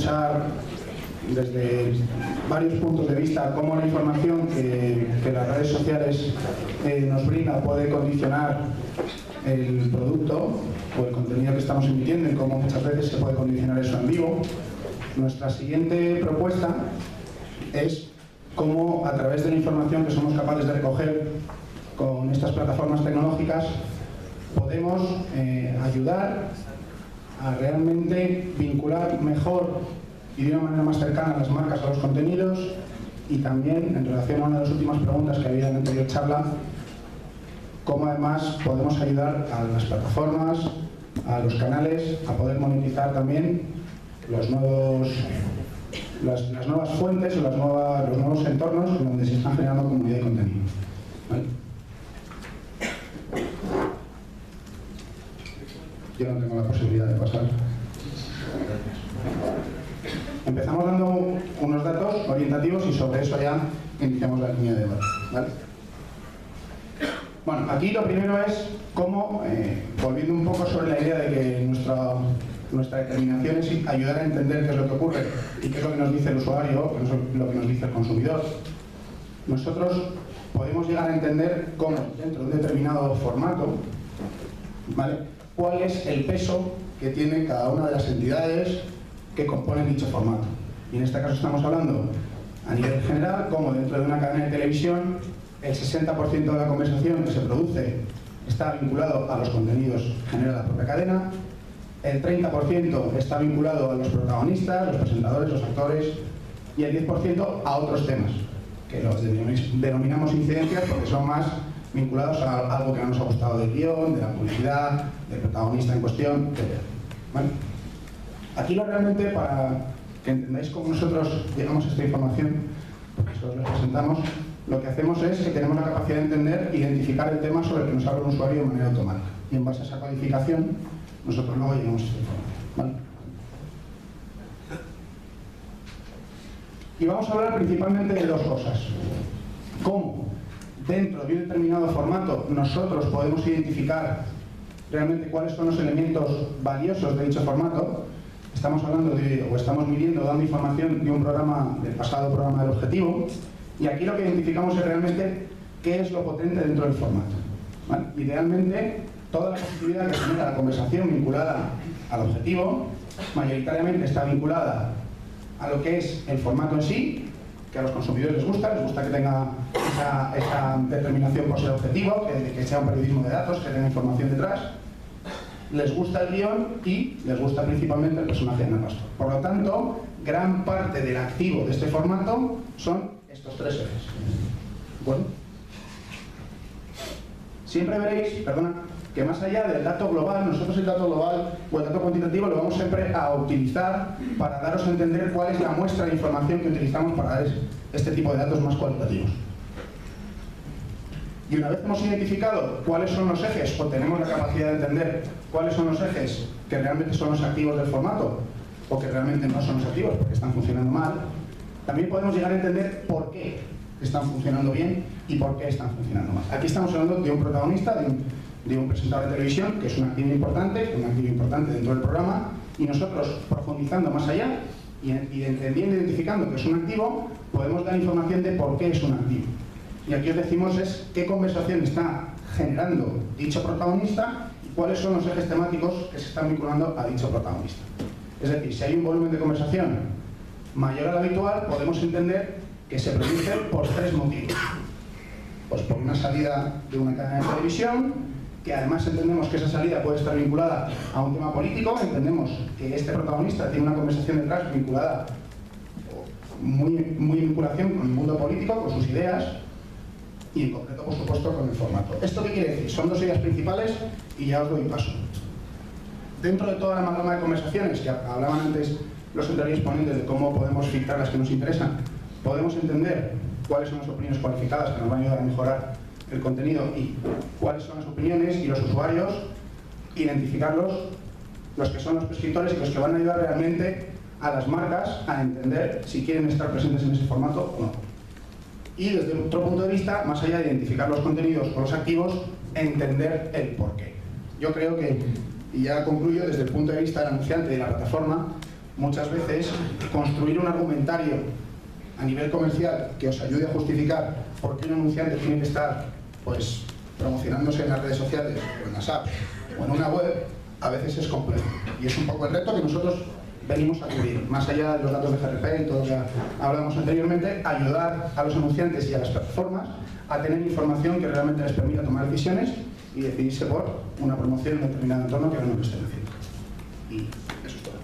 escuchar desde varios puntos de vista cómo la información que las redes sociales nos brinda puede condicionar el producto o el contenido que estamos emitiendo y cómo muchas veces se puede condicionar eso en vivo. Nuestra siguiente propuesta es cómo, a través de la información que somos capaces de recoger con estas plataformas tecnológicas, podemos ayudar a realmente vincular mejor y de una manera más cercana a las marcas a los contenidos, y también, en relación a una de las últimas preguntas que había en la anterior charla, cómo además podemos ayudar a las plataformas, a los canales, a poder monetizar también las nuevas fuentes o los nuevos entornos donde se están generando comunidad y contenido. ¿Vale? Yo no tengo la posibilidad de pasar. Empezamos dando unos datos orientativos y sobre eso ya iniciamos la línea de debate. ¿Vale? Bueno, aquí lo primero es cómo, volviendo un poco sobre la idea de que nuestra determinación es ayudar a entender qué es lo que ocurre y qué es lo que nos dice el usuario, qué es lo que nos dice el consumidor. Nosotros podemos llegar a entender cómo, dentro de un determinado formato, ¿vale?, cuál es el peso que tiene cada una de las entidades que componen dicho formato. Y en este caso estamos hablando a nivel general, como dentro de una cadena de televisión el 60% de la conversación que se produce está vinculado a los contenidos que genera la propia cadena, el 30% está vinculado a los protagonistas, los presentadores, los actores, y el 10% a otros temas, que los denominamos incidencias porque son más vinculados a algo que no nos ha gustado del guión, de la publicidad, del protagonista en cuestión, etc. ¿Vale? Aquí realmente, para que entendáis cómo nosotros llegamos a esta información, porque nosotros les presentamos, lo que hacemos es que tenemos la capacidad de entender e identificar el tema sobre el que nos habla un usuario de manera automática. Y en base a esa codificación, nosotros luego llegamos a esta información. ¿Vale? Y vamos a hablar principalmente de dos cosas. Cómo, dentro de un determinado formato, nosotros podemos identificar realmente cuáles son los elementos valiosos de dicho formato. Estamos hablando o estamos midiendo, dando información de un programa, del pasado programa del objetivo, y aquí lo que identificamos es realmente qué es lo potente dentro del formato. ¿Vale? Idealmente, toda la positividad que genera la conversación vinculada al objetivo, mayoritariamente está vinculada a lo que es el formato en sí, que a los consumidores les gusta que tenga esa determinación por ser objetivo, que sea un periodismo de datos, que tenga información detrás. Les gusta el guión y les gusta principalmente el personaje de Ana Pastor. Por lo tanto, gran parte del activo de este formato son estos tres ejes. Bueno, siempre veréis, que más allá del dato global, nosotros el dato global o el dato cuantitativo lo vamos siempre a utilizar para daros a entender cuál es la muestra de información que utilizamos para dar este tipo de datos más cualitativos. Y una vez hemos identificado cuáles son los ejes, o tenemos la capacidad de entender cuáles son los ejes que realmente son los activos del formato, o que realmente no son los activos porque están funcionando mal, también podemos llegar a entender por qué están funcionando bien y por qué están funcionando mal. Aquí estamos hablando de un protagonista, de un presentador de televisión, que es un activo importante dentro del programa, y nosotros, profundizando más allá y entendiendo, identificando que es un activo, podemos dar información de por qué es un activo. Y aquí os decimos es qué conversación está generando dicho protagonista y cuáles son los ejes temáticos que se están vinculando a dicho protagonista. Es decir, si hay un volumen de conversación mayor al habitual, podemos entender que se produce por tres motivos. Pues por una salida de una cadena de televisión, que además entendemos que esa salida puede estar vinculada a un tema político, entendemos que este protagonista tiene una conversación detrás vinculada, muy vinculación con el mundo político, con sus ideas, y en concreto, por supuesto, con el formato. ¿Esto qué quiere decir? Son dos ideas principales y ya os doy paso. Dentro de toda la amalgama de conversaciones que hablaban antes los anteriores ponentes de cómo podemos filtrar las que nos interesan, podemos entender cuáles son las opiniones cualificadas que nos van a ayudar a mejorar el contenido y cuáles son las opiniones y los usuarios, identificarlos, los que son los prescriptores y los que van a ayudar realmente a las marcas a entender si quieren estar presentes en ese formato o no. Y desde otro punto de vista, más allá de identificar los contenidos o los activos, entender el porqué. Yo creo que, y ya concluyo, desde el punto de vista del anunciante y de la plataforma, muchas veces construir un argumentario a nivel comercial que os ayude a justificar por qué un anunciante tiene que estar pues, promocionándose en las redes sociales, o en las apps, o en una web, a veces es complejo. Y es un poco el reto que nosotros venimos a cubrir, más allá de los datos de GRP y todo lo que hablábamos anteriormente, ayudar a los anunciantes y a las plataformas a tener información que realmente les permita tomar decisiones y decidirse por una promoción en un determinado entorno que no lo estén haciendo. Y eso es todo.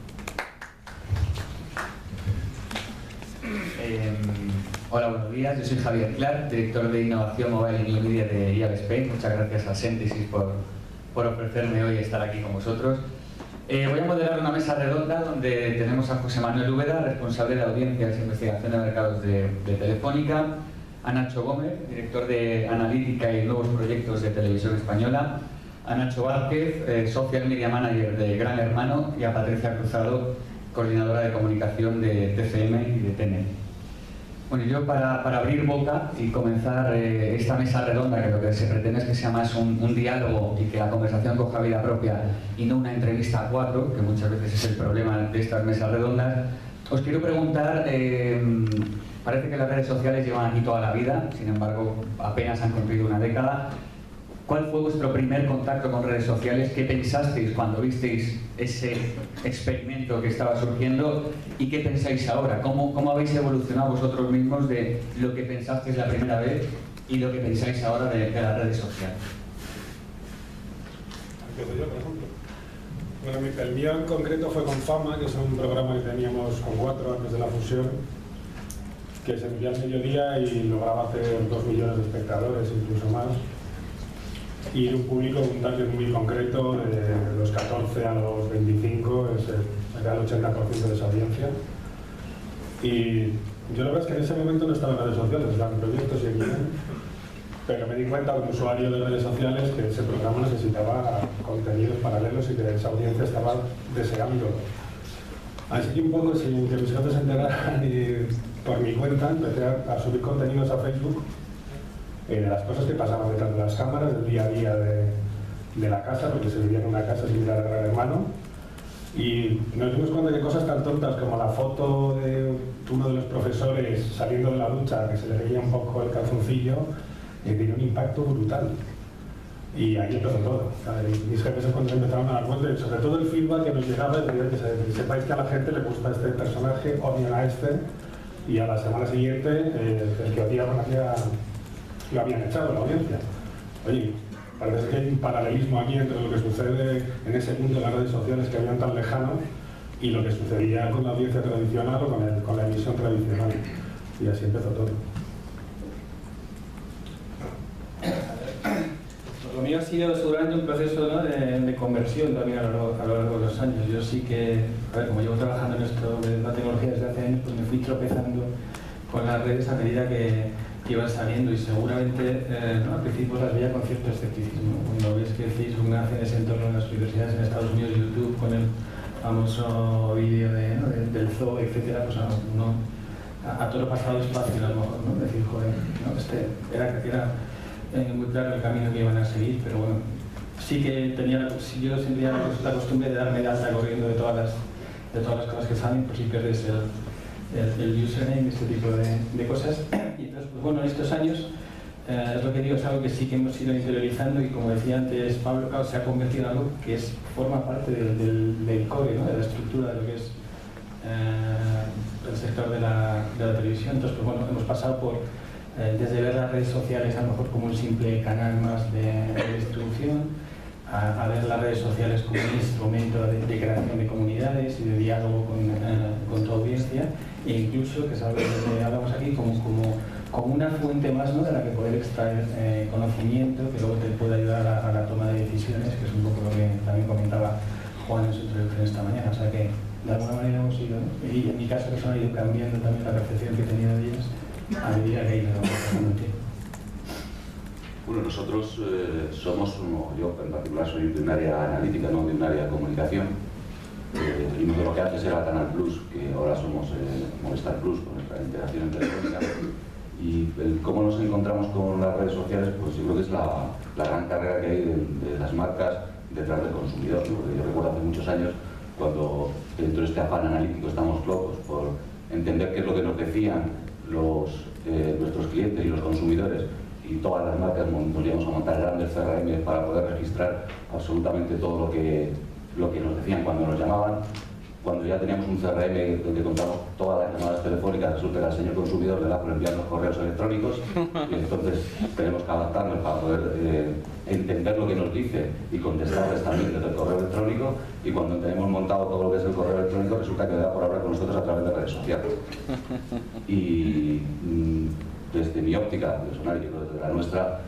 Hola, buenos días. Yo soy Javier Clark, director de Innovación Mobile y New Media de IAB Spain. Muchas gracias a Synthesis por ofrecerme hoy estar aquí con vosotros. Voy a moderar una mesa redonda donde tenemos a José Manuel Úbeda, responsable de audiencias e investigación de mercados de Telefónica, a Nacho Gómez, director de Analítica y Nuevos Proyectos de Televisión Española, a Nacho Vázquez, Social Media Manager de Gran Hermano, y a Patricia Cruzado, coordinadora de comunicación de TCM y de TNT. Bueno, yo para abrir boca y comenzar esta mesa redonda, que lo que se pretende es que sea más un diálogo y que la conversación coja vida propia y no una entrevista a cuatro, que muchas veces es el problema de estas mesas redondas, os quiero preguntar, parece que las redes sociales llevan aquí toda la vida, sin embargo apenas han cumplido una década. ¿Cuál fue vuestro primer contacto con redes sociales? ¿Qué pensasteis cuando visteis ese experimento que estaba surgiendo? ¿Y qué pensáis ahora? ¿Cómo habéis evolucionado vosotros mismos de lo que pensasteis la primera vez y lo que pensáis ahora de las redes sociales? Empiezo yo, por ejemplo. Bueno, el mío en concreto fue con Fama, que es un programa que teníamos con 4 antes de la fusión, que se emitía al mediodía y lograba hacer 2 millones de espectadores, incluso más. Y un público, un target muy concreto, de los 14 a los 25, era el 80% de esa audiencia. Y yo la verdad es que en ese momento no estaba en redes sociales, estaban en proyectos y aquí, pero me di cuenta como usuario de redes sociales que ese programa necesitaba contenidos paralelos y que esa audiencia estaba deseándolo. Así que un poco, sin que mis jefes se enteraran, y por mi cuenta empecé a subir contenidos a Facebook de las cosas que pasaban detrás de las cámaras, del día a día de la casa, porque se vivía en una casa similar a Gran Hermano. Y nos dimos cuenta de cosas tan tontas como la foto de uno de los profesores saliendo de la ducha, que se le veía un poco el calzoncillo, tenía un impacto brutal. Y ahí empezó todo. Mis jefes cuando empezaron a dar cuenta, y sobre todo el feedback que nos llegaba, es que sepáis que a la gente le gusta este personaje, odian a este, y a la semana siguiente el que odiaban lo habían echado la audiencia. Oye, parece que hay un paralelismo aquí entre lo que sucede en ese mundo de las redes sociales que habían tan lejano y lo que sucedía con la audiencia tradicional o con la emisión tradicional. Y así empezó todo. Lo mío ha sido seguramente un proceso, ¿no?, de conversión también a lo largo de los años. Yo sí que, a ver, como llevo trabajando en esto de la tecnología desde hace años, pues me fui tropezando con las redes a medida que iban saliendo, y seguramente al principio las veía con cierto escepticismo. Cuando ves que Facebook nace en ese entorno en las universidades en Estados Unidos, YouTube con el famoso vídeo del zoo, etcétera, pues a todo lo pasado es fácil a lo mejor, ¿no? Decir, joder, ¿no? Era muy claro el camino que iban a seguir, pero bueno, sí que yo sentía la costumbre de darme de alta corriendo de todas las cosas que salen, por si pierdes el username, este tipo de cosas. Y entonces, pues bueno, en estos años, es lo que digo, es algo que sí que hemos ido interiorizando, y como decía antes Pablo, claro, se ha convertido en algo que forma parte del core, ¿no?, de la estructura de lo que es el sector de la televisión. Entonces, pues bueno, hemos pasado por desde ver las redes sociales a lo mejor como un simple canal más de distribución, a ver las redes sociales como un instrumento de creación de comunidades y de diálogo con tu audiencia, e incluso, que es algo que hablamos aquí, como una fuente más, ¿no?, de la que poder extraer conocimiento que luego te puede ayudar a la toma de decisiones, que es un poco lo que también comentaba Juan en su introducción esta mañana. O sea que de alguna manera hemos ido, ¿no?, y en mi caso personal, he ido cambiando también la percepción que tenía de ellas a medida que he ido pasando el tiempo. Bueno, nosotros somos, yo en particular soy de un área analítica, no de un área de comunicación. Y lo que antes era Canal Plus, que ahora somos Movistar Plus, con nuestra integración en Telefónica. Y cómo nos encontramos con las redes sociales, pues yo creo que es la gran carrera que hay de las marcas detrás del consumidor, ¿no? Porque yo recuerdo hace muchos años cuando dentro de este afán analítico estamos locos por entender qué es lo que nos decían nuestros clientes y los consumidores, y todas las marcas nos íbamos a montar grandes CRM para poder registrar absolutamente todo lo que nos decían cuando nos llamaban. Cuando ya teníamos un CRM donde contamos todas las llamadas telefónicas, resulta que al señor consumidor le da por enviar los correos electrónicos, y entonces tenemos que adaptarnos para poder entender lo que nos dice y contestarles también desde el correo electrónico. Y cuando tenemos montado todo lo que es el correo electrónico, resulta que le da por hablar con nosotros a través de redes sociales. Y desde mi óptica personal y desde la nuestra,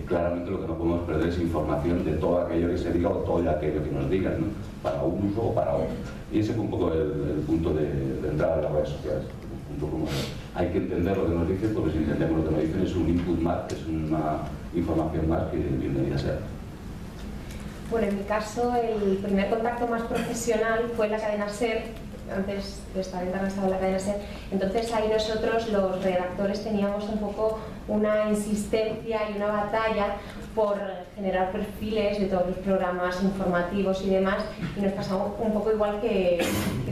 claramente lo que no podemos perder es información de todo aquello que se diga o todo aquello que nos digan, ¿no? Para un uso o para otro. Y ese fue un poco el punto de entrada de las redes sociales. Un punto como hay que entender lo que nos dicen, porque si entendemos lo que nos dicen es un input más, es una información más que bienvenida sea. Bueno, en mi caso, el primer contacto más profesional fue en la cadena SER, antes de estar en la cadena SER. Entonces ahí nosotros, los redactores, teníamos un poco una insistencia y una batalla por generar perfiles de todos los programas informativos y demás, y nos pasamos un poco igual que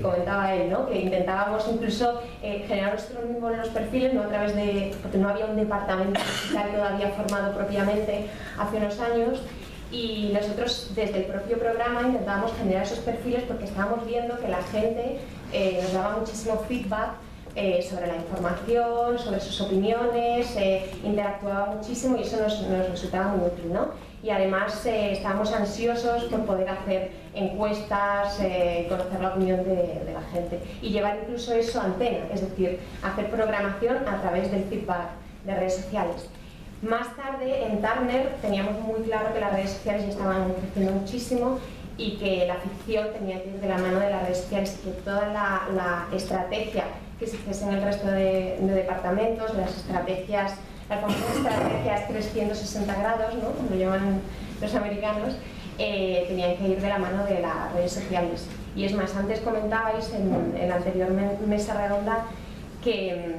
comentaba él, ¿no? Que intentábamos incluso generar nosotros mismos los perfiles, no a través de, porque no había un departamento digital todavía formado propiamente hace unos años. Y nosotros desde el propio programa intentábamos generar esos perfiles porque estábamos viendo que la gente nos daba muchísimo feedback sobre la información, sobre sus opiniones, interactuaba muchísimo y eso nos resultaba muy útil, ¿no? Y además estábamos ansiosos por poder hacer encuestas, conocer la opinión de la gente y llevar incluso eso a antena, es decir, hacer programación a través del feedback de redes sociales. Más tarde, en Turner, teníamos muy claro que las redes sociales ya estaban creciendo muchísimo y que la ficción tenía que ir de la mano de las redes sociales, que toda la estrategia que se hiciese en el resto de departamentos, las famosas estrategias 360 grados, ¿no? Como lo llaman los americanos, tenían que ir de la mano de las redes sociales. Y es más, antes comentabais en la anterior mesa redonda que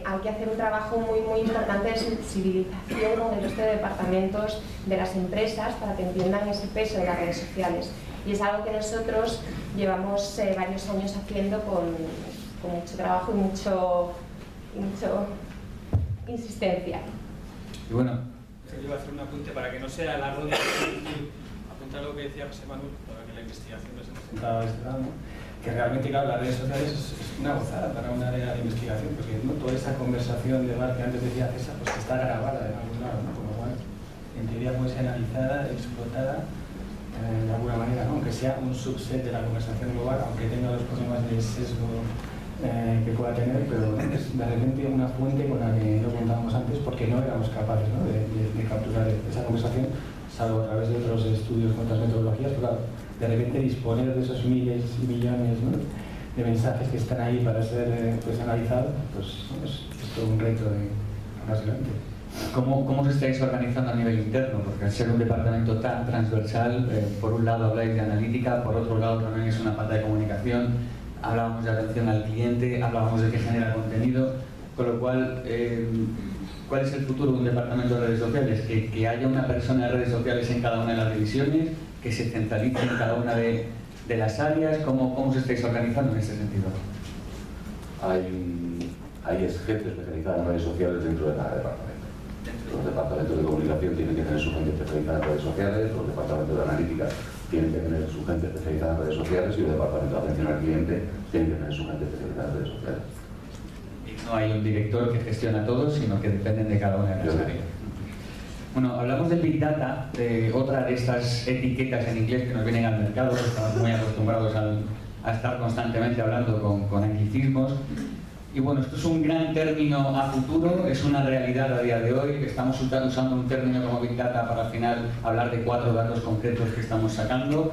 hay que hacer un trabajo muy importante de sensibilización con el resto de departamentos de las empresas para que entiendan ese peso de las redes sociales. Y es algo que nosotros llevamos varios años haciendo con mucho trabajo y mucho insistencia. Y bueno, yo iba a hacer un apunte para que no sea largo de apuntar lo que decía José Manuel, para que la investigación no se presentaba a este lado, ¿no? Que realmente, claro, las redes sociales es una gozada para un área de investigación, porque ¿no? Toda esa conversación de bar que antes decía César, pues que está grabada en algún lado, ¿no? Con lo cual, en teoría puede ser analizada, explotada de alguna manera, ¿no? Aunque sea un subset de la conversación global, aunque tenga los problemas de sesgo que pueda tener, pero es de repente una fuente con la que no contábamos antes porque no éramos capaces, ¿no? de capturar esa conversación, salvo a través de otros estudios con otras metodologías, pero claro, de repente disponer de esos miles y millones, ¿no? de mensajes que están ahí para ser pues, analizados, pues es todo un reto más grande. ¿Cómo os estáis organizando a nivel interno? Porque al ser un departamento tan transversal, por un lado habláis de analítica, por otro lado también es una pata de comunicación, hablábamos de atención al cliente, hablábamos de que genera contenido, con lo cual, ¿cuál es el futuro de un departamento de redes sociales? Que haya una persona de redes sociales en cada una de las divisiones, que se centralice en cada una de las áreas. ¿Cómo os estáis organizando en ese sentido? Hay gente especializada en redes sociales dentro de cada departamento. Los departamentos de comunicación tienen que tener su gente especializada en redes sociales, los departamentos de analítica tienen que tener su gente especializada en redes sociales y el departamento de atención al cliente tiene que tener su gente especializada en redes sociales. Y no hay un director que gestiona todo, sino que dependen de cada una de las áreas. Bueno, hablamos del Big Data, de otra de estas etiquetas en inglés que nos vienen al mercado, estamos muy acostumbrados a estar constantemente hablando con anglicismos. Y bueno, esto es un gran término a futuro, es una realidad a día de hoy. Estamos usando un término como Big Data para al final hablar de 4 datos concretos que estamos sacando.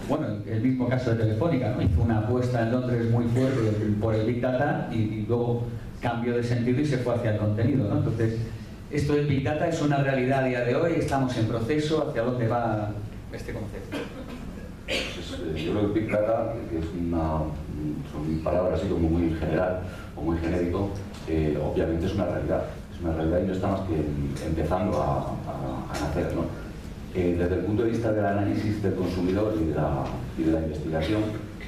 Bueno, el mismo caso de Telefónica, ¿no? Hizo una apuesta en Londres muy fuerte por el Big Data y luego cambió de sentido y se fue hacia el contenido, ¿no? Entonces, esto del Big Data es una realidad a día de hoy, estamos en proceso. ¿Hacia dónde va este concepto? Pues, yo creo que Big Data, que son palabras así como muy general o muy genérico, obviamente es una realidad y no está más que empezando a nacer, ¿no? Desde el punto de vista del análisis del consumidor y de la investigación,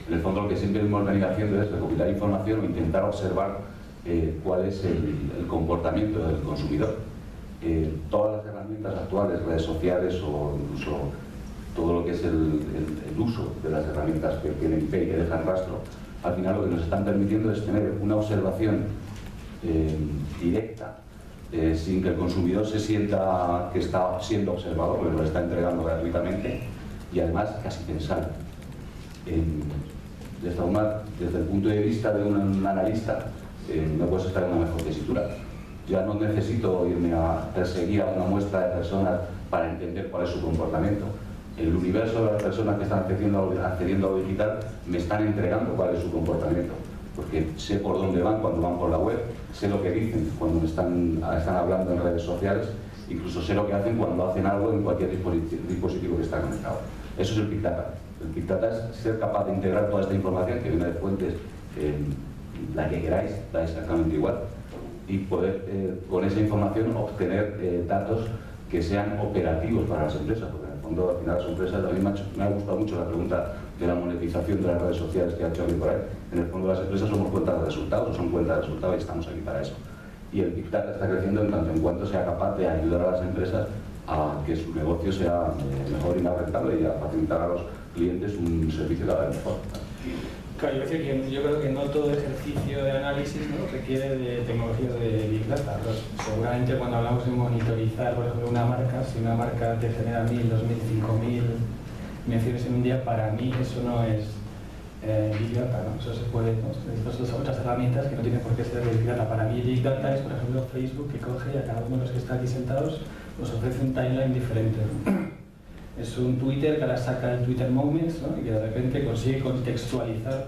en el fondo lo que siempre hemos venido haciendo es recopilar información e intentar observar cuál es el comportamiento del consumidor. Todas las herramientas actuales, redes sociales o incluso todo lo que es el uso de las herramientas que tienen IP y que dejan rastro, al final lo que nos están permitiendo es tener una observación directa, sin que el consumidor se sienta que está siendo observado, porque lo está entregando gratuitamente y además casi pensar. De esta forma, desde el punto de vista de un analista, no puedes estar en una mejor tesitura. Ya no necesito irme a perseguir a una muestra de personas para entender cuál es su comportamiento. El universo de las personas que están accediendo a lo digital me están entregando cuál es su comportamiento, porque sé por dónde van cuando van por la web, sé lo que dicen cuando están hablando en redes sociales, incluso sé lo que hacen cuando hacen algo en cualquier dispositivo que está conectado. Eso es el Big Data. El Big Data es ser capaz de integrar toda esta información que viene de fuentes, la que queráis, da exactamente igual, y poder con esa información obtener datos que sean operativos para las empresas, porque en el fondo al final las empresas, a mí me ha gustado mucho la pregunta de la monetización de las redes sociales que ha hecho alguien por ahí. En el fondo las empresas somos cuentas de resultados, son cuentas de resultados y estamos aquí para eso. Y el Big Data está creciendo en tanto en cuanto sea capaz de ayudar a las empresas a que su negocio sea mejor y más rentable y a facilitar a los clientes un servicio cada vez mejor. Claro, yo creo que no todo ejercicio de análisis, ¿no?, requiere de tecnologías de Big Data. Pues, seguramente cuando hablamos de monitorizar, por ejemplo, una marca, si una marca te genera 1.000, 2.000, 5.000 menciones en un día, para mí eso no es Big Data, ¿no? Eso se puede, ¿no? Estas son otras herramientas que no tienen por qué ser de Big Data. Para mí Big Data es, por ejemplo, Facebook, que coge y a cada uno de los que está aquí sentados nos ofrece un timeline diferente, ¿no? Es un Twitter que ahora saca el Twitter Moments, ¿no?, y que de repente consigue contextualizar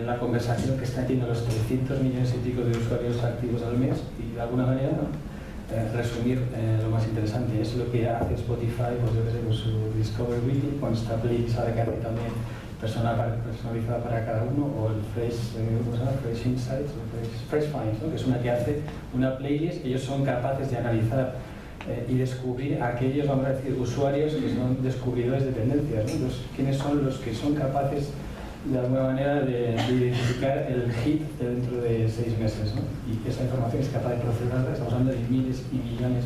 la conversación que están teniendo los 300 millones y pico de usuarios activos al mes y de alguna manera, ¿no?, resumir lo más interesante. Es lo que hace Spotify, pues yo que sé, con su Discover Weekly, con esta playlist que hace también personalizada para cada uno, o el Fresh Insights, o Fresh Finds, ¿no?, que es una que hace una playlist. Ellos son capaces de analizar y descubrir a aquellos, vamos a decir, usuarios que son descubridores de tendencias, ¿no? Entonces, ¿quiénes son los que son capaces de alguna manera de identificar el hit dentro de 6 meses, ¿no? Y esa información es capaz de procesarla. Estamos hablando de miles y millones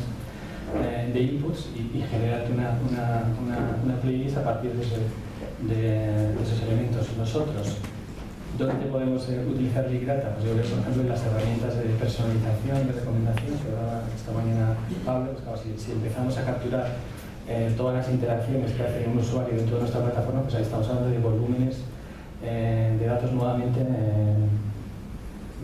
de inputs y generarte una playlist a partir de esos elementos. Nosotros, ¿dónde podemos utilizar Big Data? Pues yo creo, por ejemplo, en las herramientas de personalización, de recomendación, que hablaba esta mañana Pablo. Pues claro, si empezamos a capturar todas las interacciones que hace un usuario dentro de nuestra plataforma, pues ahí estamos hablando de volúmenes de datos nuevamente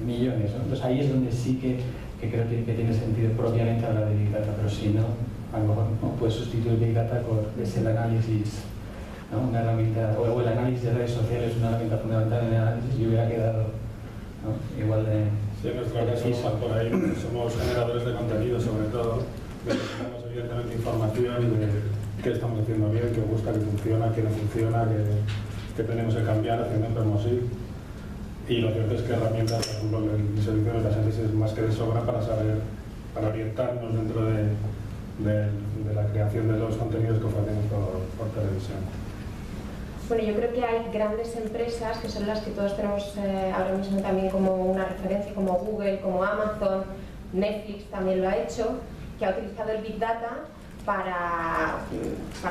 millones, ¿no? Entonces ahí es donde sí que creo que tiene sentido propiamente hablar de Big Data, pero si no, a lo mejor no puedes sustituir Big Data por el análisis, ¿no?, una herramienta, o el análisis de redes sociales es una herramienta fundamental en el análisis y hubiera quedado, ¿no?, igual de... Sí, en nuestro caso van por ahí, somos generadores de contenido sobre todo, necesitamos evidentemente información de qué estamos haciendo bien, qué gusta, qué funciona, qué no funciona, qué tenemos que cambiar, haciendo promoción. Y lo cierto es que herramientas, por ejemplo, el servicio de data science es más que de sobra para saber, para orientarnos dentro de la creación de los contenidos que ofrecemos por televisión. Bueno, yo creo que hay grandes empresas que son las que todos tenemos ahora mismo también como una referencia, como Google, como Amazon, Netflix también lo ha hecho, que ha utilizado el Big Data para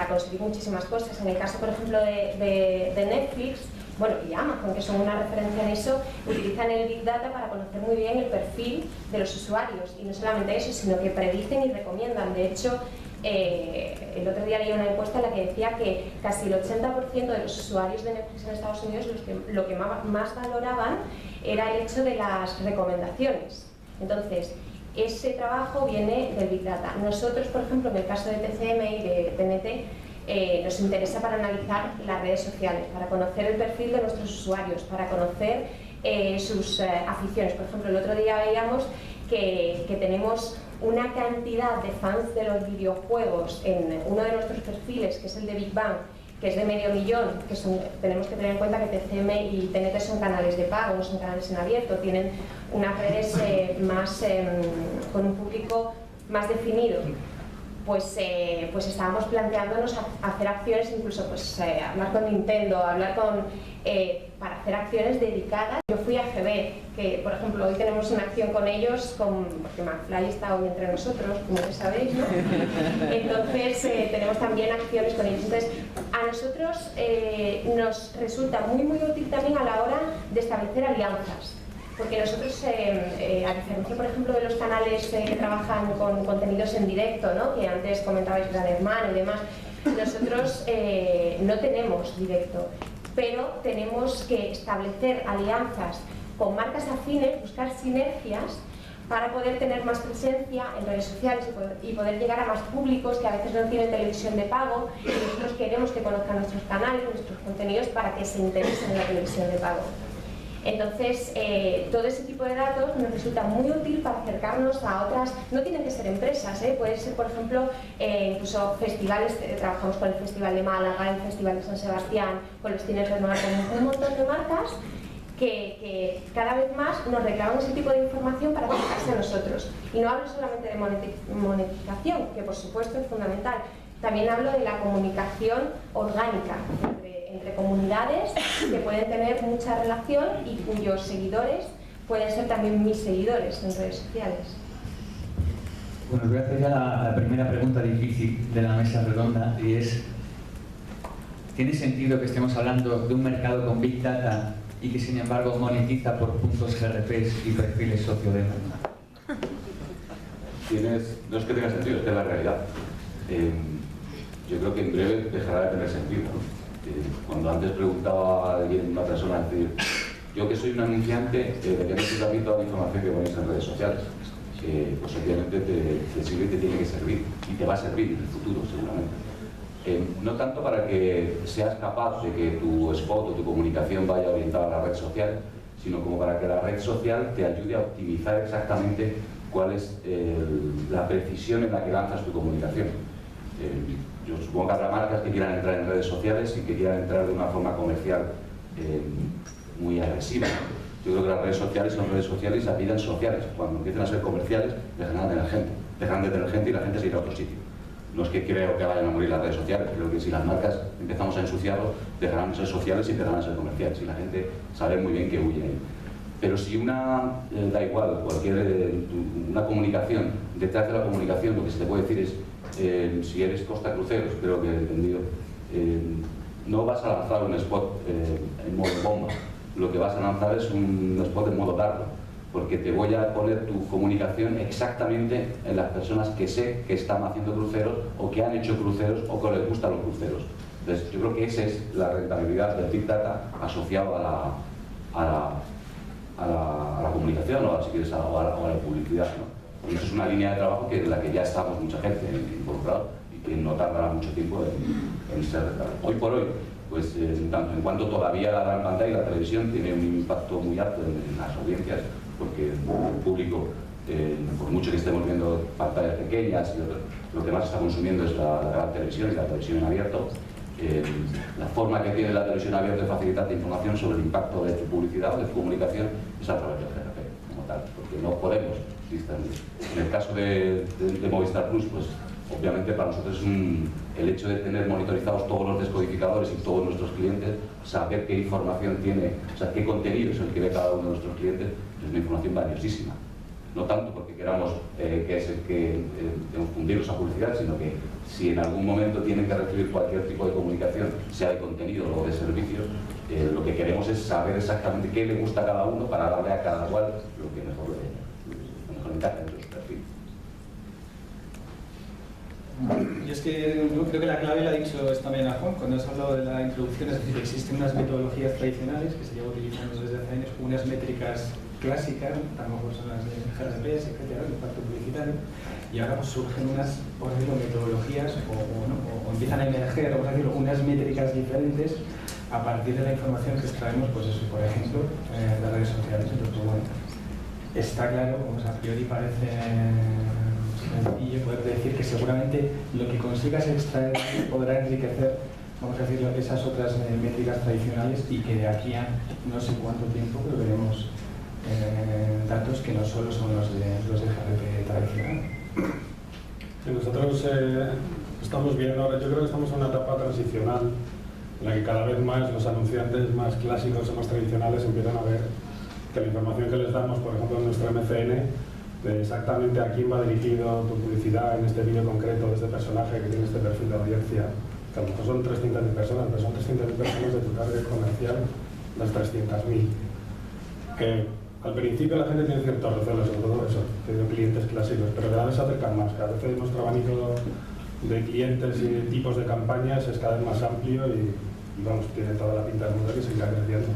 conseguir muchísimas cosas. En el caso, por ejemplo, de Netflix, bueno, y Amazon, que son una referencia en eso, utilizan el Big Data para conocer muy bien el perfil de los usuarios. Y no solamente eso, sino que predicen y recomiendan. De hecho, el otro día leí una encuesta en la que decía que casi el 80% de los usuarios de Netflix en Estados Unidos lo que más valoraban era el hecho de las recomendaciones. Entonces, ese trabajo viene del Big Data. Nosotros, por ejemplo, en el caso de TCM y de TNT, nos interesa para analizar las redes sociales, para conocer el perfil de nuestros usuarios, para conocer sus aficiones. Por ejemplo, el otro día veíamos que tenemos una cantidad de fans de los videojuegos en uno de nuestros perfiles, que es el de Big Bang, que es de 500.000, que tenemos que tener en cuenta que TCM y TNT son canales de pago, no son canales en abierto, tienen unas redes más con un público más definido. pues estábamos planteándonos hacer acciones, incluso pues hablar con Nintendo, para hacer acciones dedicadas. Yo fui a GB, que por ejemplo hoy tenemos una acción con ellos, porque McFly está hoy entre nosotros, como ya sabéis, ¿no? Entonces tenemos también acciones con ellos. Entonces a nosotros nos resulta muy útil también a la hora de establecer alianzas. Porque nosotros, a diferencia, por ejemplo, de los canales que trabajan con contenidos en directo, ¿no? Que antes comentabais Gran Hermano y demás, nosotros no tenemos directo, pero tenemos que establecer alianzas con marcas afines, buscar sinergias para poder tener más presencia en redes sociales y poder llegar a más públicos que a veces no tienen televisión de pago, y nosotros queremos que conozcan nuestros canales, nuestros contenidos, para que se interesen en la televisión de pago. Entonces, todo ese tipo de datos nos resulta muy útil para acercarnos a otras, no tienen que ser empresas, puede ser, por ejemplo, incluso festivales. Trabajamos con el Festival de Málaga, el Festival de San Sebastián, con los cines de Málaga, con un montón de marcas que cada vez más nos reclaman ese tipo de información para acercarse a nosotros. Y no hablo solamente de monetización, que por supuesto es fundamental, también hablo de la comunicación orgánica entre comunidades que pueden tener mucha relación y cuyos seguidores pueden ser también mis seguidores en redes sociales. Bueno, os voy a hacer ya la primera pregunta difícil de la mesa redonda, y es: ¿tiene sentido que estemos hablando de un mercado con Big Data y que sin embargo monetiza por puntos GRPs y perfiles sociodemanda? No es que tenga sentido, es que es la realidad. Yo creo que en breve dejará de tener sentido, ¿no? Cuando antes preguntaba a alguien, una persona, decir, yo que soy un anunciante, ¿de qué me sirve a mí toda la información que ponéis en redes sociales? Pues obviamente te sirve y te tiene que servir, y te va a servir en el futuro seguramente. No tanto para que seas capaz de que tu spot o tu comunicación vaya orientada a la red social, sino como para que la red social te ayude a optimizar exactamente cuál es la precisión en la que lanzas tu comunicación. Yo supongo que habrá marcas que quieran entrar en redes sociales y que quieran entrar de una forma comercial muy agresiva. Yo creo que las redes sociales son redes sociales y las vidas sociales. Cuando empiecen a ser comerciales, dejarán de tener gente y la gente se irá a otro sitio. No es que creo que vayan a morir las redes sociales, creo que si las marcas empezamos a ensuciarlos, dejarán de ser sociales y empezarán a ser comerciales, y la gente sabe muy bien que huye ahí. Pero si da igual, una comunicación, detrás de la comunicación lo que se te puede decir es, si eres Costa Cruceros, creo que he entendido, no vas a lanzar un spot en modo bomba, lo que vas a lanzar es un spot en modo dardo, porque te voy a poner tu comunicación exactamente en las personas que sé que están haciendo cruceros o que han hecho cruceros o que les gustan los cruceros. Entonces yo creo que esa es la rentabilidad del Big Data asociado a la comunicación, o si quieres a la publicidad, ¿no? Y eso es una línea de trabajo en la que ya estamos mucha gente involucrada y que no tardará mucho tiempo en ser rentable. Hoy por hoy, pues tanto en cuanto todavía la gran pantalla y la televisión tiene un impacto muy alto en las audiencias, porque el público, por mucho que estemos viendo pantallas pequeñas, lo que más está consumiendo es la gran televisión y la televisión en abierto. La forma que tiene la televisión abierta de facilitarte información sobre el impacto de tu publicidad o de tu comunicación es a través del GRP, como tal, porque no podemos discernir. En el caso de Movistar Plus, pues obviamente para nosotros es el hecho de tener monitorizados todos los descodificadores y todos nuestros clientes, saber qué información tiene, o sea, qué contenido es el que ve cada uno de nuestros clientes, es una información valiosísima. No tanto porque queramos fundirlos a publicidad, sino que si en algún momento tienen que recibir cualquier tipo de comunicación, sea de contenido o de servicios, lo que queremos es saber exactamente qué le gusta a cada uno para darle a cada cual lo que mejor encaja dentro de su perfil. Yo es que yo creo que la clave la ha dicho también a Juan cuando has hablado de la introducción, es decir, existen unas metodologías tradicionales que se llevan utilizando desde hace años, unas métricas clásicas, a lo mejor son las de GRPs, etcétera, el impacto publicitario, y ahora pues surgen unas, por ejemplo, metodologías o empiezan a emerger, vamos a decirlo, unas métricas diferentes a partir de la información que extraemos, pues eso, por ejemplo, de las redes sociales. Entonces, bueno, está claro, a priori parece sencillo poder decir que seguramente lo que consigas extraer podrá enriquecer, vamos a decirlo, esas otras métricas tradicionales, y que de aquí a no sé cuánto tiempo pero veremos datos que no solo son los de GRP tradicional. Nosotros estamos viendo ahora, yo creo que estamos en una etapa transicional en la que cada vez más los anunciantes más clásicos o más tradicionales empiezan a ver que la información que les damos, por ejemplo en nuestro MCN, de exactamente a quién va dirigido tu publicidad en este vídeo concreto de este personaje que tiene este perfil de audiencia, que a lo mejor son 300.000 personas, pero son 300.000 personas de tu target comercial, las 300.000. Que al principio la gente tiene cierto recelo, sobre todo eso, tiene clientes clásicos, pero cada vez se acercan más, cada vez nuestro abanico de clientes y tipos de campañas es cada vez más amplio y vamos, tiene toda la pinta del mundo que se irá creciendo.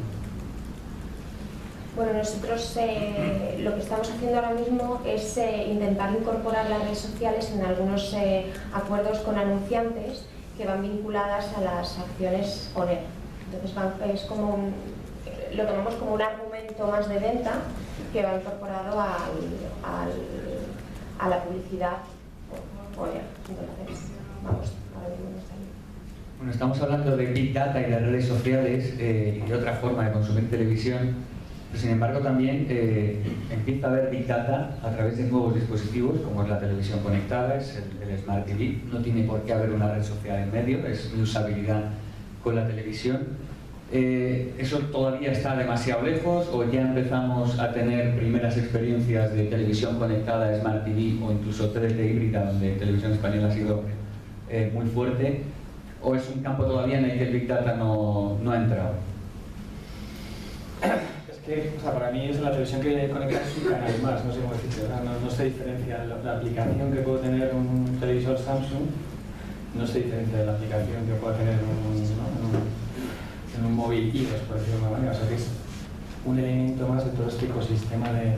Bueno, nosotros lo que estamos haciendo ahora mismo es intentar incorporar las redes sociales en algunos acuerdos con anunciantes que van vinculadas a las acciones ONER. Entonces es como lo tomamos como un argumento más de venta que va incorporado a la publicidad ONER. Entonces, vamos, ahora mismo no está ahí. Bueno, estamos hablando de Big Data y de redes sociales y de otra forma de consumir televisión, pero sin embargo también empieza a haber Big Data a través de nuevos dispositivos como es la televisión conectada, es el Smart TV. No tiene por qué haber una red social en medio, es mi usabilidad con la televisión. ¿Eso todavía está demasiado lejos o ya empezamos a tener primeras experiencias de televisión conectada, Smart TV o incluso TDT híbrida, donde Televisión Española ha sido muy fuerte? ¿O es un campo todavía en el que el Big Data no ha entrado? Es que, o sea, para mí es la televisión que conecta es un canal más, no sé cómo decirlo, o sea, no se diferencia la aplicación que puede tener un televisor Samsung, no se diferencia de la aplicación que pueda tener en un móvil iOS, por decirlo de alguna manera, o sea que es un elemento más de todo este ecosistema de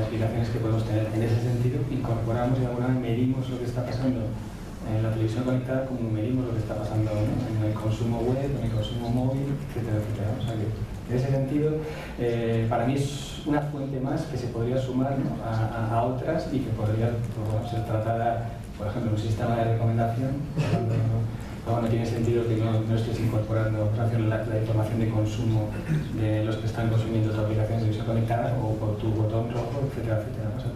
aplicaciones que podemos tener. En ese sentido, incorporamos y de alguna manera medimos lo que está pasando en la televisión conectada como medimos lo que está pasando, ¿no?, en el consumo web, en el consumo móvil, etcétera, etcétera. O sea que, en ese sentido, para mí es una fuente más que se podría sumar, ¿no?, a otras y que podría ser tratada, por ejemplo, un sistema de recomendación. No tiene sentido que no estés incorporando la información de consumo de los que están consumiendo tus aplicaciones de televisión conectada o por tu botón rojo, etcétera, etcétera. O sea,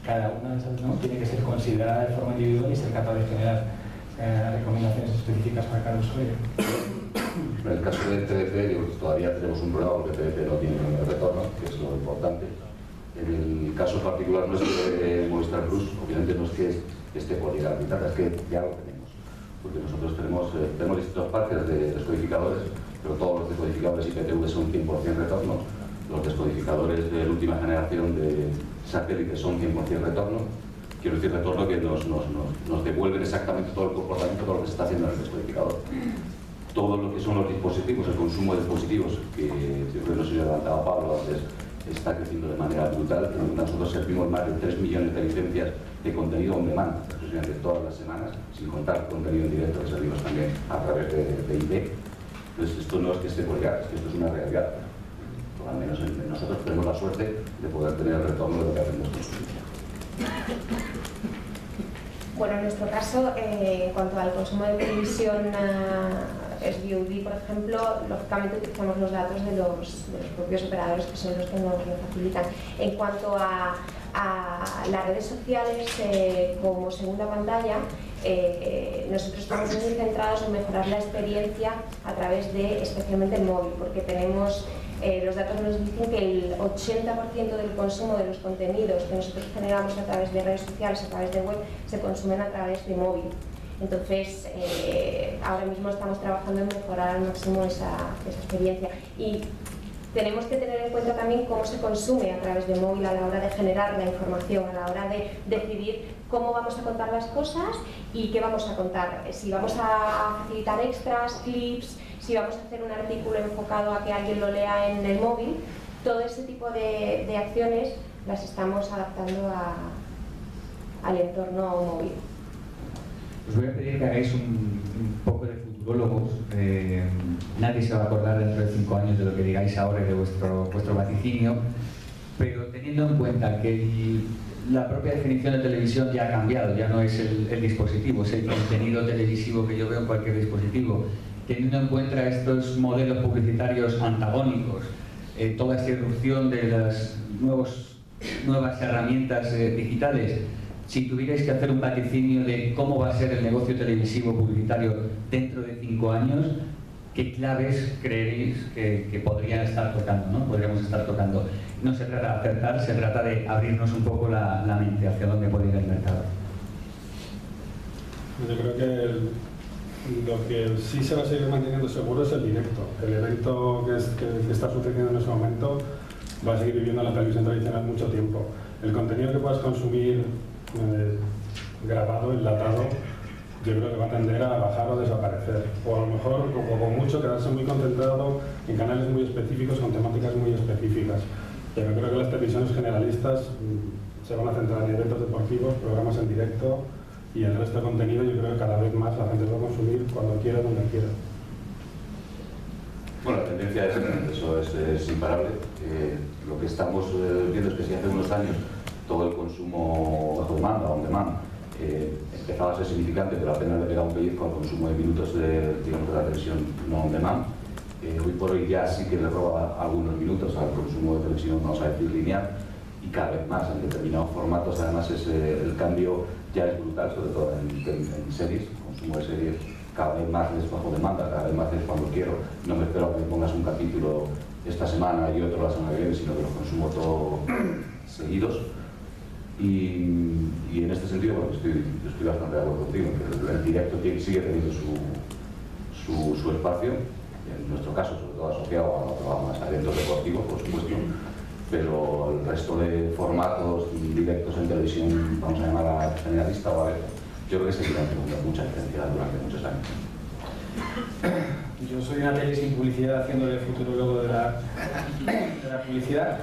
cada una de esas, ¿no?, tiene que ser considerada de forma individual y ser capaz de generar recomendaciones específicas para cada usuario. En el caso de TDT, todavía tenemos un problema porque TDT no tiene retorno, que es lo importante. En el caso particular nuestro de Movistar Plus, obviamente no es que esté por llegar a mitad, es que ya lo tenemos. Porque nosotros tenemos distintos parques de descodificadores, pero todos los descodificadores IPTV son 100% retorno. Los descodificadores de la última generación de satélite son 100% retorno. Quiero decir retorno que nos devuelven exactamente todo el comportamiento, todo lo que se está haciendo en el descodificador. Todo lo que son los dispositivos, el consumo de dispositivos, que yo creo que no se lo levantaba Pablo antes, está creciendo de manera brutal. Nosotros servimos más de 3 millones de licencias de contenido on demand, de todas las semanas, sin contar contenido en directo que servimos también a través de IP. Entonces esto no es que esté por llegar, es que esto es una realidad. O al menos nosotros tenemos la suerte de poder tener el retorno de lo que hacemos con su. Bueno, en nuestro caso, en cuanto al consumo de televisión SVOD, por ejemplo, lógicamente utilizamos los datos de los propios operadores que son los que nos lo facilitan. En cuanto a las redes sociales como segunda pantalla, nosotros estamos muy centrados en mejorar la experiencia a través de especialmente el móvil, porque tenemos los datos nos dicen que el 80% del consumo de los contenidos que nosotros generamos a través de redes sociales, a través de web, se consumen a través de móvil. Entonces, ahora mismo estamos trabajando en mejorar al máximo esa experiencia. Y tenemos que tener en cuenta también cómo se consume a través de móvil a la hora de generar la información, a la hora de decidir cómo vamos a contar las cosas y qué vamos a contar. Si vamos a facilitar extras, clips, si vamos a hacer un artículo enfocado a que alguien lo lea en el móvil, todo ese tipo de acciones las estamos adaptando al entorno móvil. Os voy a pedir que hagáis un poco de futurólogos. Nadie se va a acordar dentro de 5 años de lo que digáis ahora y de vuestro vaticinio, pero teniendo en cuenta que la propia definición de televisión ya ha cambiado, ya no es el dispositivo, es el contenido televisivo que yo veo en cualquier dispositivo. Teniendo en cuenta estos modelos publicitarios antagónicos, toda esta irrupción de las nuevas herramientas digitales, si tuvierais que hacer un vaticinio de cómo va a ser el negocio televisivo publicitario dentro de 5 años, ¿qué claves creeréis que podrían estar tocando, ¿no? Podríamos estar tocando. No se trata de acertar, se trata de abrirnos un poco la mente hacia dónde puede ir el mercado. Yo creo que lo que sí se va a seguir manteniendo seguro es el directo. El evento que está sucediendo en ese momento va a seguir viviendo en la televisión tradicional mucho tiempo. El contenido que puedas consumir grabado, enlatado, yo creo que va a tender a bajar o desaparecer. O a lo mejor, o mucho, quedarse muy concentrado en canales muy específicos, con temáticas muy específicas. Pero creo que las televisiones generalistas se van a centrar en eventos deportivos, programas en directo, y el resto de contenido yo creo que cada vez más la gente lo va a consumir cuando quiera, donde quiera. Bueno, la tendencia eso es imparable. Lo que estamos viendo es que si hace unos años todo el consumo bajo demanda, on demand, empezaba a ser significante, pero apenas le pegaba un pellizco al consumo de minutos de la televisión no on demand. Hoy por hoy ya sí que le roba algunos minutos al consumo de televisión, vamos a decir, lineal, y cada vez más en determinados formatos. Además el cambio ya es brutal, sobre todo en series, consumo de series cada vez más es bajo demanda, cada vez más es cuando quiero. No me espero a que me pongas un capítulo esta semana y otro la semana que viene, sino que los consumo todo seguidos. Y en este sentido, bueno, estoy bastante de acuerdo contigo, que el directo sigue teniendo su espacio, en nuestro caso sobre todo asociado a eventos deportivos, por supuesto, pero el resto de formatos directos en televisión, vamos a llamar a generalista o a ver, yo creo que seguirán teniendo mucha diferencia durante muchos años. Yo soy una tele sin publicidad, haciendo el futurólogo de la publicidad.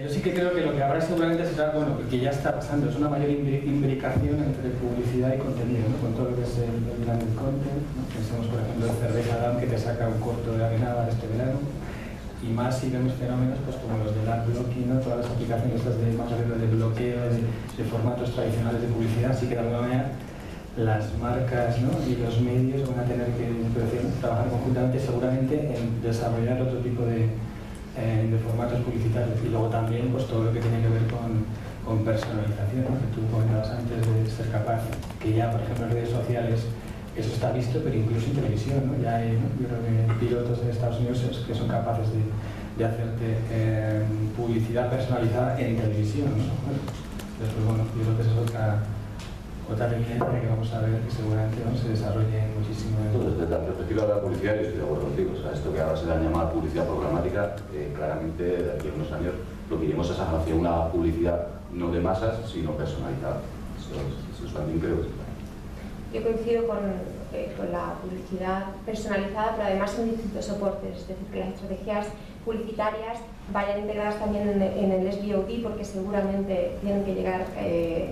Yo sí que creo que lo que habrá seguramente será, bueno, que ya está pasando, es una mayor imbricación entre publicidad y contenido, ¿no? Con todo lo que es el branded content, ¿no? Pensemos, por ejemplo, en Cerveza Dam, que te saca un corto de Avenada este verano, y más si vemos fenómenos pues, como los del adblocking, ¿no? Todas las aplicaciones de más o menos de bloqueo de formatos tradicionales de publicidad, así que de alguna manera las marcas, ¿no? Y los medios van a tener que trabajar conjuntamente seguramente en desarrollar otro tipo de formatos publicitarios, y luego también pues, todo lo que tiene que ver con personalización, ¿no? Que tú comentabas antes de ser capaz, que ya por ejemplo en redes sociales eso está visto, pero incluso en televisión, ¿no? Ya hay, ¿no? Yo creo que pilotos en Estados Unidos que son capaces de hacerte publicidad personalizada en televisión, ¿no? Bueno, después, bueno, yo creo que esa es otra tendencia que vamos a ver que seguramente, ¿no? Se desarrolle muchísimo. Desde la perspectiva de la publicidad, yo estoy de acuerdo contigo. O sea, esto que ahora se da llamada publicidad programática, claramente de aquí a unos años lo que iremos es hacia una publicidad no de masas, sino personalizada. Eso también creo que es claro. Yo coincido con la publicidad personalizada, pero además en distintos soportes, es decir, que las estrategias publicitarias vayan integradas también en el SVOD, porque seguramente tienen que llegar,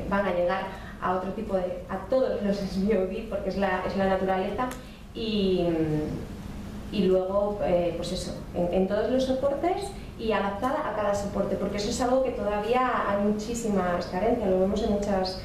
van a llegar a otro tipo a todos los SVOD, porque es la naturaleza, y luego, pues eso, en todos los soportes y adaptada a cada soporte, porque eso es algo que todavía hay muchísimas carencias. Lo vemos en muchos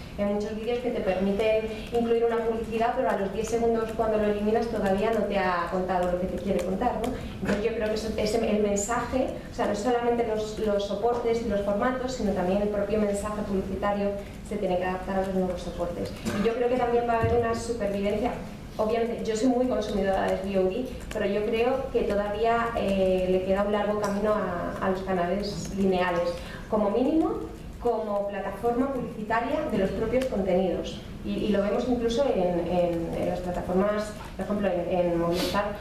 vídeos que te permiten incluir una publicidad, pero a los 10 segundos cuando lo eliminas todavía no te ha contado lo que te quiere contar, ¿no? Entonces yo creo que es el mensaje, o sea, no solamente los soportes y los formatos, sino también el propio mensaje publicitario se tiene que adaptar a los nuevos soportes. Y yo creo que también va a haber una supervivencia. Obviamente, yo soy muy consumidora de SVOD, pero yo creo que todavía le queda un largo camino a los canales lineales, como mínimo como plataforma publicitaria de los propios contenidos. Y lo vemos incluso en las plataformas, por ejemplo en Movistar,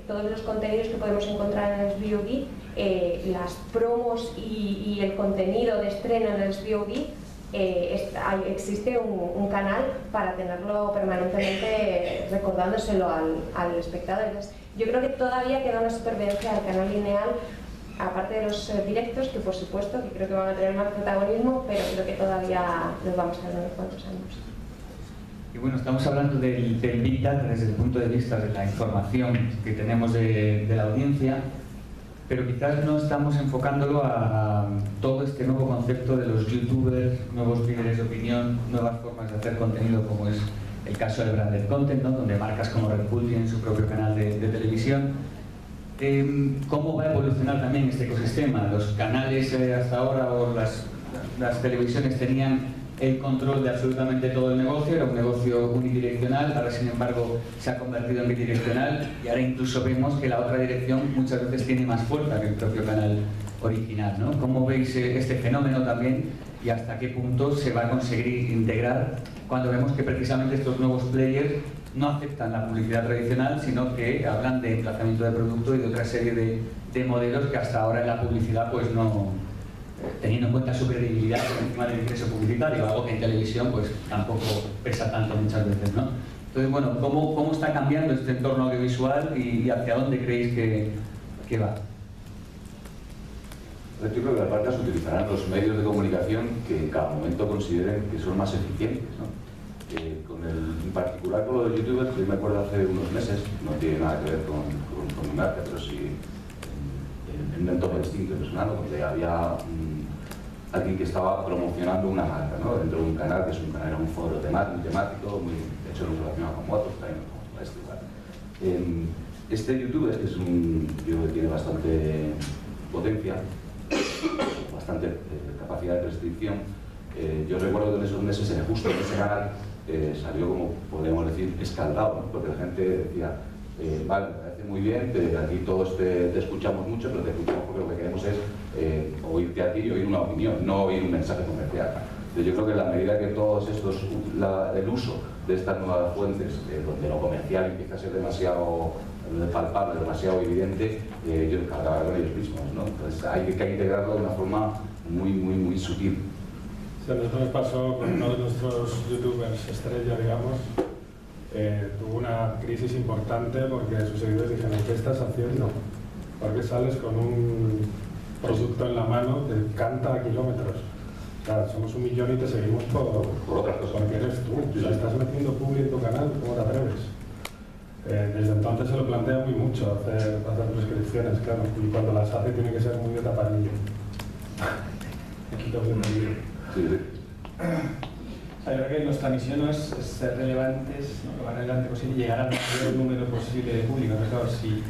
todos los contenidos que podemos encontrar en el SVOD, las promos y el contenido de estreno en el SVOD, existe un canal para tenerlo permanentemente recordándoselo al espectador. Entonces, yo creo que todavía queda una supervivencia al canal lineal, aparte de los directos, que por supuesto que creo que van a tener más protagonismo, pero creo que todavía los vamos a ver en unos cuantos años. Y bueno, estamos hablando del Big Data desde el punto de vista de la información que tenemos de la audiencia, pero quizás no estamos enfocándolo a todo este nuevo concepto de los youtubers, nuevos líderes de opinión, nuevas formas de hacer contenido, como es el caso del branded content, ¿no? Donde marcas como Red Bull tienen su propio canal de televisión. ¿Cómo va a evolucionar también este ecosistema? Los canales hasta ahora o las televisiones tenían el control de absolutamente todo el negocio, era un negocio unidireccional, ahora sin embargo se ha convertido en bidireccional y ahora incluso vemos que la otra dirección muchas veces tiene más fuerza que el propio canal original, ¿no? ¿Cómo veis este fenómeno también y hasta qué punto se va a conseguir integrar cuando vemos que precisamente estos nuevos players no aceptan la publicidad tradicional, sino que hablan de emplazamiento de producto y de otra serie de modelos que hasta ahora en la publicidad pues no, teniendo en cuenta su credibilidad por encima del ingreso publicitario, algo que en televisión pues tampoco pesa tanto muchas veces, ¿no? Entonces, bueno, ¿cómo está cambiando este entorno audiovisual y hacia dónde creéis que va? Yo creo que las marcas utilizarán los medios de comunicación que en cada momento consideren que son más eficientes, ¿no? En particular con lo de youtubers, yo me acuerdo hace unos meses, no tiene nada que ver con mi marca, pero sí en un entorno distinto y personal, donde había alguien que estaba promocionando una marca, ¿no? Dentro de un canal, que es un canal, era un foro temático, muy hecho relacionado con motos, también con este lugar. Este youtuber, que es un tío que tiene bastante potencia, bastante capacidad de restricción, yo recuerdo que en esos meses, justo en ese canal, salió, como podríamos decir, escaldado, ¿no? Porque la gente decía, vale, me parece muy bien, aquí todos te escuchamos mucho, pero te escuchamos porque lo que queremos es oírte a ti y oír una opinión, no oír un mensaje comercial. Entonces yo creo que en la medida que todos estos, el uso de estas nuevas fuentes, donde lo comercial empieza a ser demasiado palpable, demasiado evidente, ellos cargarán con ellos mismos, ¿no? Entonces hay que integrarlo de una forma muy sutil. Sí, a nosotros nos pasó con uno de nuestros youtubers estrella, digamos, tuvo una crisis importante porque sus seguidores dijeron, ¿qué estás haciendo? ¿Por qué sales con un producto en la mano que canta a kilómetros? O sea, somos 1 millón y te seguimos por otras cosas. Porque eres tú. O sea, estás metiendo publi en tu canal, ¿cómo te atreves? Desde entonces se lo plantea muy mucho hacer prescripciones, claro, y cuando las hace tiene que ser muy de tapadillo. Sí. Yo creo que nuestra misión es ser relevantes, ¿no? Lo más relevante posible, llegar al mayor número posible de público. Pero claro, si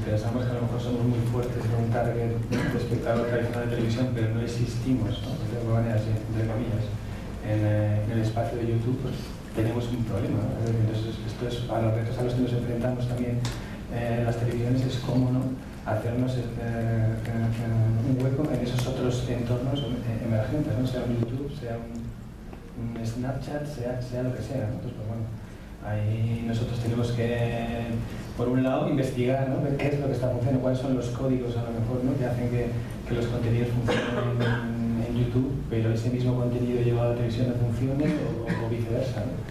pensamos que a lo mejor somos muy fuertes en un target de espectador tradicional de televisión, pero no existimos, ¿no? De alguna manera, entre comillas, en el espacio de YouTube, pues tenemos un problema, ¿no? Entonces, esto es a los retos a los que nos enfrentamos también en las televisiones, es cómo no hacernos un hueco en esos otros entornos emergentes, ¿no? Sea un YouTube, sea un Snapchat, sea lo que sea, ¿no? Entonces, pues bueno, ahí nosotros tenemos que, por un lado, investigar, ¿no? Ver qué es lo que está funcionando, cuáles son los códigos a lo mejor, ¿no? Que hacen que los contenidos funcionen en YouTube, pero ese mismo contenido llevado a la televisión no funcione o viceversa, ¿no?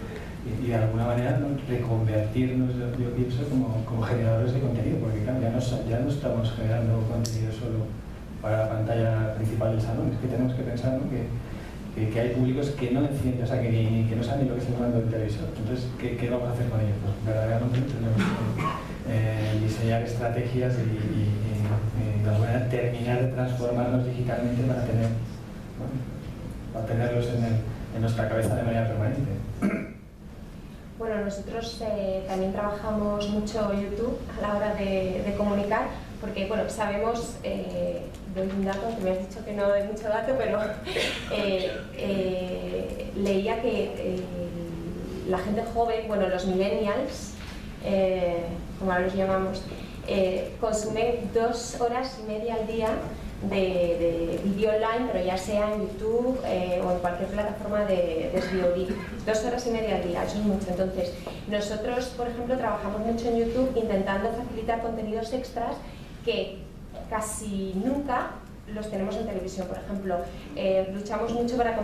Y de alguna manera, ¿no? Reconvertirnos, yo pienso, como generadores de contenido, porque claro, ya no estamos generando contenido solo para la pantalla principal del salón, es que tenemos que pensar, ¿no? que hay públicos que no encienden, o sea, que no saben ni lo que es el mando del televisor. Entonces, ¿qué vamos a hacer con ellos? Pues verdaderamente tenemos que diseñar estrategias y de alguna manera terminar de transformarnos digitalmente para tenerlos en nuestra cabeza de manera permanente. Bueno, nosotros también trabajamos mucho YouTube a la hora de comunicar, porque bueno, sabemos, doy un dato, que me has dicho que no doy mucho dato, pero leía que la gente joven, bueno, los millennials, como ahora los llamamos, consumen 2 horas y media al día de vídeo online, pero ya sea en YouTube o en cualquier plataforma de SVOD. 2 horas y media al día, eso es mucho. Entonces, nosotros, por ejemplo, trabajamos mucho en YouTube intentando facilitar contenidos extras que casi nunca los tenemos en televisión. Por ejemplo, luchamos mucho para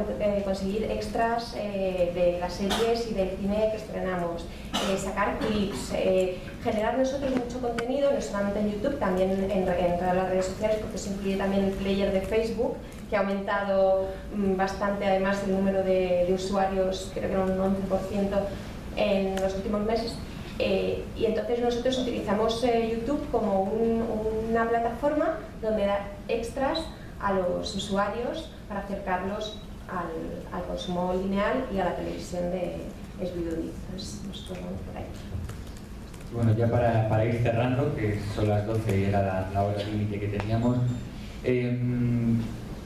conseguir extras de las series y del cine que estrenamos, sacar clips, generar nosotros mucho contenido, no solamente en YouTube, también en todas las redes sociales, porque se incluye también el player de Facebook, que ha aumentado bastante además el número de usuarios, creo que era un 11% en los últimos meses. Y entonces nosotros utilizamos YouTube como una plataforma donde dar extras a los usuarios para acercarlos al consumo lineal y a la televisión de SVOD. Entonces nosotros vamos por ahí. Bueno, ya para ir cerrando, que son las 12 y era la hora límite que teníamos,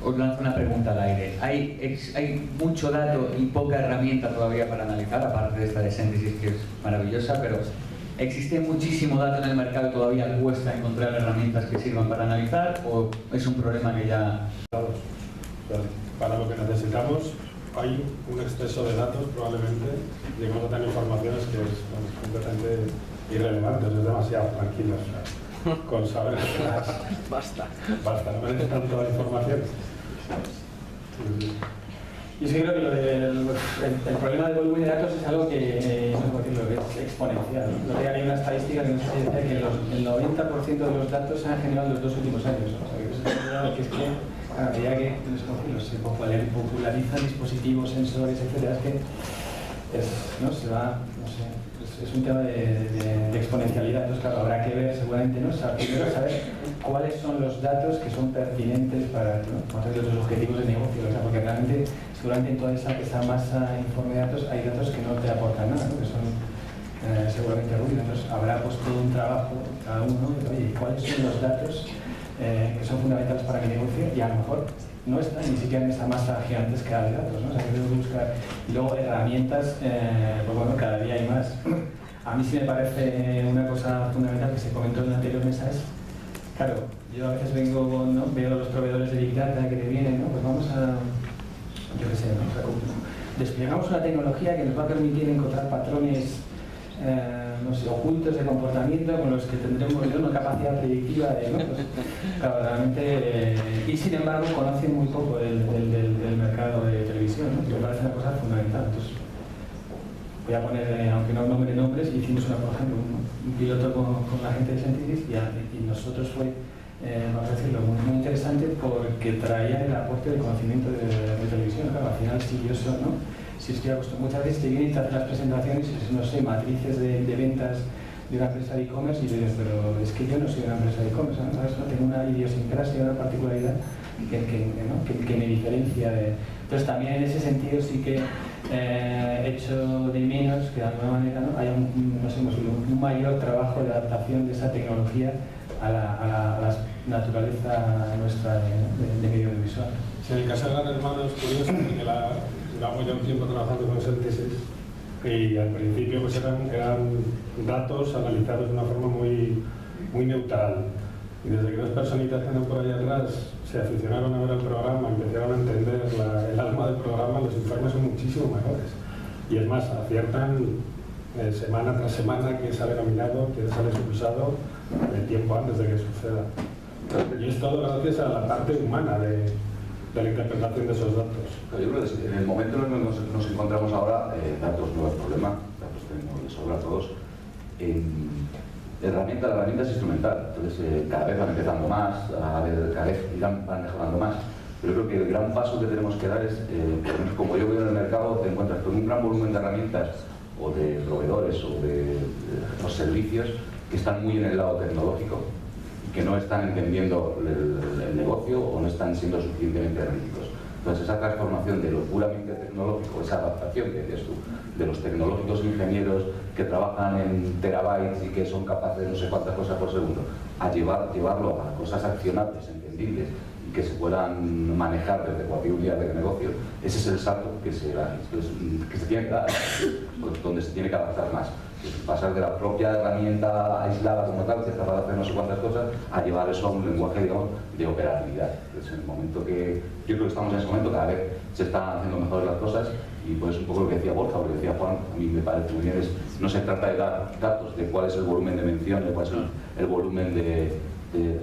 os lanzo una pregunta al aire. Hay mucho dato y poca herramienta todavía para analizar, aparte de esta de Synthesis, que es maravillosa, pero ¿existe muchísimo dato en el mercado y todavía cuesta encontrar herramientas que sirvan para analizar, o es un problema que ya... Para lo que necesitamos hay un exceso de datos, probablemente llegamos a tener informaciones que son completamente irrelevantes, es demasiado tranquilos con saber que basta, no necesitan toda la información. Yo sí creo que el problema del volumen de datos es algo que no puedo decirlo, que es exponencial. Lo que hay una estadística que nos decía que el 90% de los datos se han generado en los 2 últimos años. O sea, que es que a medida que se popularizan dispositivos, sensores, etcétera, es que es un tema de exponencialidad. Entonces, claro, habrá que ver seguramente, primero saber cuáles son los datos que son pertinentes para los objetivos de negocio, o sea, porque realmente, seguramente en toda esa masa informe de datos hay datos que no te aportan nada, ¿no? Que son seguramente ruidos. Entonces, habrá pues todo un trabajo cada uno de, oye, ¿cuáles son los datos que son fundamentales para mi negocio? Y a lo mejor no están ni siquiera en esa masa gigantesca de datos, ¿no? O sea, que tengo que buscar. Y luego herramientas, pues bueno, cada día hay más. A mí sí me parece una cosa fundamental que se comentó en la anterior mesa es, claro, yo a veces vengo, ¿no? Veo a los proveedores de Big Data que te vienen, ¿no? Pues vamos a, yo qué sé, ¿no? O sea, desplegamos una tecnología que nos va a permitir encontrar patrones ocultos de comportamiento con los que tendremos una capacidad predictiva de, ¿no? Pues, claro, realmente, y sin embargo conocen muy poco del mercado de televisión, ¿no? Que me parece una cosa fundamental. Entonces, voy a poner, aunque no nombre nombres, hicimos por ejemplo un piloto con la gente de Synthesis y nosotros fue, vamos a decirlo, muy interesante porque traía el aporte de conocimiento de televisión. Claro, al final si yo soy, ¿no? Si estoy acostumbrado, muchas veces te vienen y te hacen las presentaciones y no sé, matrices de ventas de una empresa de e-commerce y dices, pero es que yo no soy una empresa de e-commerce, ¿no? ¿Sabes? No tengo una idiosincrasia, una particularidad que me diferencia de... Entonces también en ese sentido sí que echo de menos que de alguna manera, ¿no? haya un mayor trabajo de adaptación de esa tecnología a la naturaleza nuestra de medio audiovisual. Sí, en el caso de Gran Hermano es curioso porque llevamos ya un tiempo trabajando con Synthesis y al principio pues eran datos analizados de una forma muy neutral. Y desde que 2 personitas que andan por allá atrás se aficionaron a ver el programa, empezaron a entender el alma del programa, los informes son muchísimo mejores. Y es más, aciertan semana tras semana quién sale nominado, quién sale expulsado, el tiempo antes de que suceda. Y es todo gracias a la parte humana de la interpretación de esos datos. Yo creo que en el momento en el que nos encontramos ahora, datos no es problema, datos tenemos de sobra todos. La herramienta es instrumental, entonces cada vez van empezando más, cada vez van mejorando más. Pero creo que el gran paso que tenemos que dar es, por lo menos como yo veo en el mercado, te encuentras con un gran volumen de herramientas o de proveedores o de los servicios que están muy en el lado tecnológico, que no están entendiendo el negocio o no están siendo suficientemente analíticos. Entonces esa transformación de lo puramente tecnológico, esa adaptación que decías tú, de los tecnológicos ingenieros que trabajan en terabytes y que son capaces de no sé cuántas cosas por segundo, a llevarlo a cosas accionables, entendibles y que se puedan manejar desde cualquier unidad de negocio, ese es el salto que se tiene que dar, donde se tiene que adaptar más. Pasar de la propia herramienta aislada como tal, que es capaz de hacer no sé cuántas cosas, a llevar eso a un lenguaje, digamos, de operatividad. Es el momento que, yo creo que estamos en ese momento, cada vez se están haciendo mejor las cosas y pues un poco lo que decía Borja, lo que decía Juan, a mí me parece muy bien, no se trata de dar datos de cuál es el volumen de mención, de cuál es el volumen de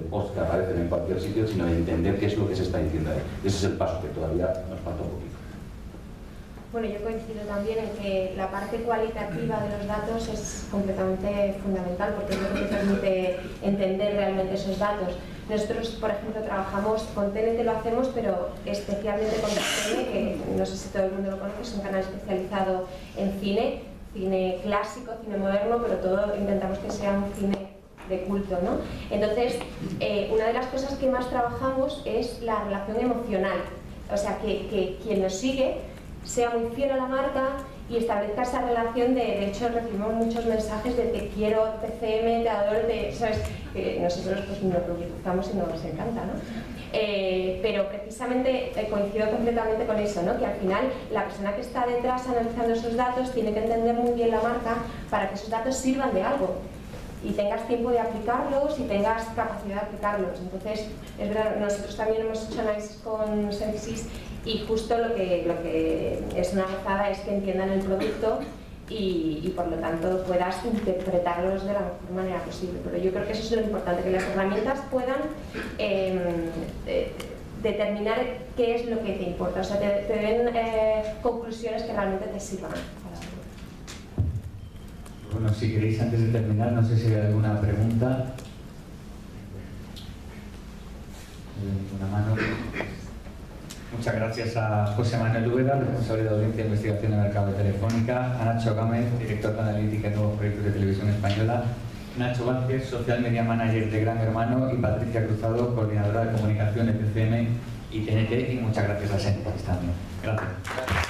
posts que aparecen en cualquier sitio, sino de entender qué es lo que se está diciendo ahí. Ese es el paso que todavía nos falta un poquito. Bueno, yo coincido también en que la parte cualitativa de los datos es completamente fundamental porque es lo que te permite entender realmente esos datos. Nosotros, por ejemplo, trabajamos con TNT, lo hacemos, pero especialmente con TNT, que no sé si todo el mundo lo conoce, es un canal especializado en cine clásico, cine moderno, pero todo intentamos que sea un cine de culto, ¿no? Entonces, una de las cosas que más trabajamos es la relación emocional, o sea, que quien nos sigue sea muy fiel a la marca y establezca esa relación de hecho recibimos muchos mensajes de te quiero, TCM, te adoro, ¿sabes? Nosotros pues nos lo utilizamos y nos encanta, ¿no? Pero precisamente coincido completamente con eso, ¿no? Que al final la persona que está detrás analizando esos datos tiene que entender muy bien la marca para que esos datos sirvan de algo y tengas tiempo de aplicarlos y tengas capacidad de aplicarlos. Entonces, es verdad, nosotros también hemos hecho análisis con Sensis y justo lo que es una gozada es que entiendan el producto y por lo tanto puedas interpretarlos de la mejor manera posible. Pero yo creo que eso es lo importante, que las herramientas puedan determinar qué es lo que te importa, o sea, te den conclusiones que realmente te sirvan. Bueno, si queréis, antes de terminar, no sé si hay alguna pregunta. Una mano. Muchas gracias a José Manuel Úbeda, responsable de Audiencia e Investigación de Mercado de Telefónica, a Nacho Gámez, director de Analítica en Nuevos Proyectos de Televisión Española, Nacho Vázquez, Social Media Manager de Gran Hermano, y Patricia Cruzado, coordinadora de comunicación de TCM y TNT, y muchas gracias a Sentis también. Gracias.